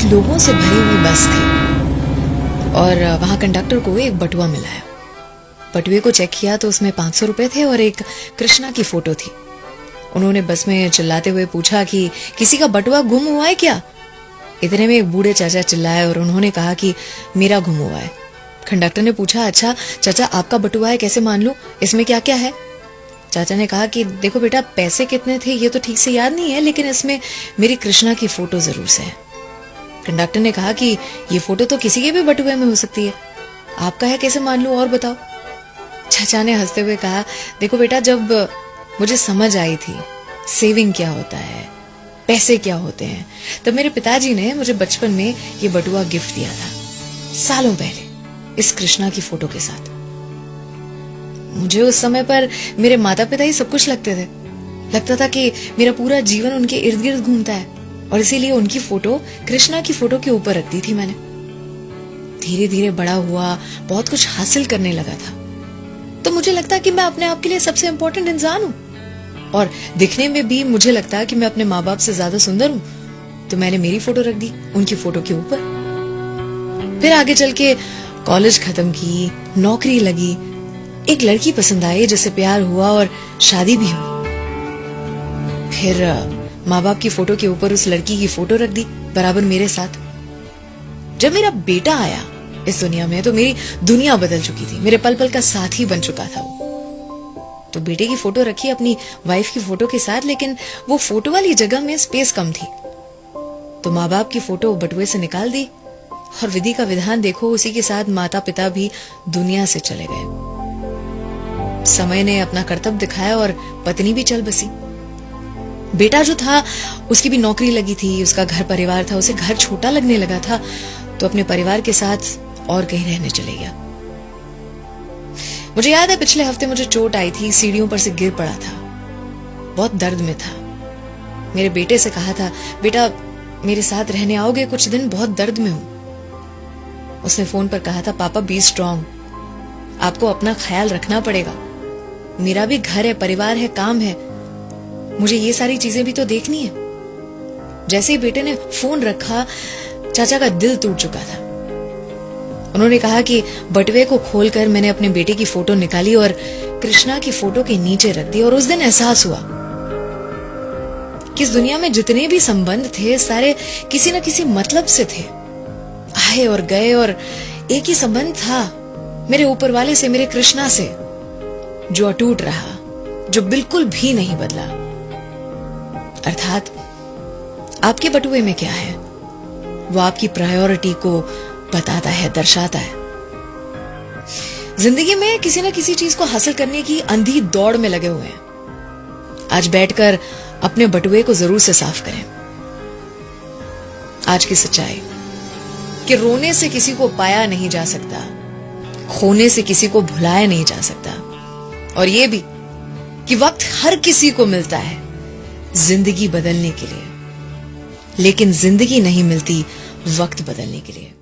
लोगों से भरी हुई बस थी और वहां कंडक्टर को एक बटुआ मिला है। बटुए को चेक किया तो उसमें 500 रुपए थे और एक कृष्णा की फोटो थी। उन्होंने बस में चिल्लाते हुए पूछा कि किसी का बटुआ गुम हुआ है क्या? इतने में एक बूढ़े चाचा चिल्लाए और उन्होंने कहा कि मेरा गुम हुआ है। कंडक्टर ने पूछा, अच्छा चाचा आपका बटुआ है, कैसे मान लूं, इसमें क्या क्या है? चाचा ने कहा कि देखो बेटा, पैसे कितने थे ये तो ठीक से याद नहीं है, लेकिन इसमें मेरी कृष्णा की फोटो जरूर से है। कंडक्टर ने कहा कि ये फोटो तो किसी के भी बटुए में हो सकती है, आपका है कैसे मान लूं, और बताओ। चाचा ने हंसते हुए कहा, देखो बेटा, जब मुझे समझ आई थी सेविंग क्या होता है, पैसे क्या होते हैं, तब मेरे पिताजी ने मुझे बचपन में ये बटुआ गिफ्ट दिया था, सालों पहले, इस कृष्णा की फोटो के साथ। मुझे उस समय पर मेरे माता पिता ही सब कुछ लगते थे। लगता था कि मेरा पूरा जीवन उनके इर्द गिर्द घूमता है और इसीलिए उनकी फोटो कृष्णा की फोटो के ऊपर रख दी थी मैंने। धीरे धीरे बड़ा हुआ, बहुत कुछ हासिल करने लगा था, तो मुझे लगता कि मैं अपने आप के लिए सबसे इंपॉर्टेंट इंसान हूं और दिखने में भी मुझे लगता कि मैं अपने माँ बाप से ज्यादा सुंदर हूं, तो मैंने मेरी फोटो रख दी उनकी फोटो के ऊपर। फिर आगे चल के कॉलेज खत्म की, नौकरी लगी, एक लड़की पसंद आई जिससे प्यार हुआ और शादी भी हुई। फिर माँ बाप की फोटो के ऊपर उस लड़की की फोटो रख दी बराबर मेरे साथ। जब मेरा बेटा आया इस दुनिया में तो मेरी दुनिया बदल चुकी थी, मेरे पल पल का साथी बन चुका था वो। तो बेटे की फोटो रखी अपनी वाइफ की फोटो के साथ, लेकिन वो फोटो वाली जगह में स्पेस कम थी, तो माँ बाप की फोटो बटुए से निकाल दी और विधि का विधान देखो, उसी के साथ माता पिता भी दुनिया से चले गए। समय ने अपना कर्तव्य दिखाया और पत्नी भी चल बसी। बेटा जो था उसकी भी नौकरी लगी थी, उसका घर परिवार था, उसे घर छोटा लगने लगा था, तो अपने परिवार के साथ और कहीं रहने चले गया। मुझे याद है पिछले हफ्ते मुझे चोट आई थी, सीढ़ियों पर से गिर पड़ा था, बहुत दर्द में था। मेरे बेटे से कहा था, बेटा मेरे साथ रहने आओगे कुछ दिन, बहुत दर्द में हूं। उसने फोन पर कहा था, पापा बी स्ट्रांग, आपको अपना ख्याल रखना पड़ेगा, मेरा भी घर है, परिवार है, काम है, मुझे ये सारी चीजें भी तो देखनी है। जैसे ही बेटे ने फोन रखा, चाचा का दिल टूट चुका था। उन्होंने कहा कि बटुए को खोलकर मैंने अपने बेटे की फोटो निकाली और कृष्णा की फोटो के नीचे रख दी, और उस दिन एहसास हुआ कि इस दुनिया में जितने भी संबंध थे सारे किसी न किसी मतलब से थे, आए और गए, और एक ही संबंध था मेरे ऊपर वाले से, मेरे कृष्णा से, जो अटूट रहा, जो बिल्कुल भी नहीं बदला। अर्थात आपके बटुए में क्या है वो आपकी प्रायोरिटी को बताता है, दर्शाता है। जिंदगी में किसी न किसी चीज को हासिल करने की अंधी दौड़ में लगे हुए हैं। आज बैठकर अपने बटुए को जरूर से साफ करें। आज की सच्चाई कि रोने से किसी को पाया नहीं जा सकता, खोने से किसी को भुलाया नहीं जा सकता, और यह भी कि वक्त हर किसी को मिलता है जिंदगी बदलने के लिए, लेकिन जिंदगी नहीं मिलती वक्त बदलने के लिए।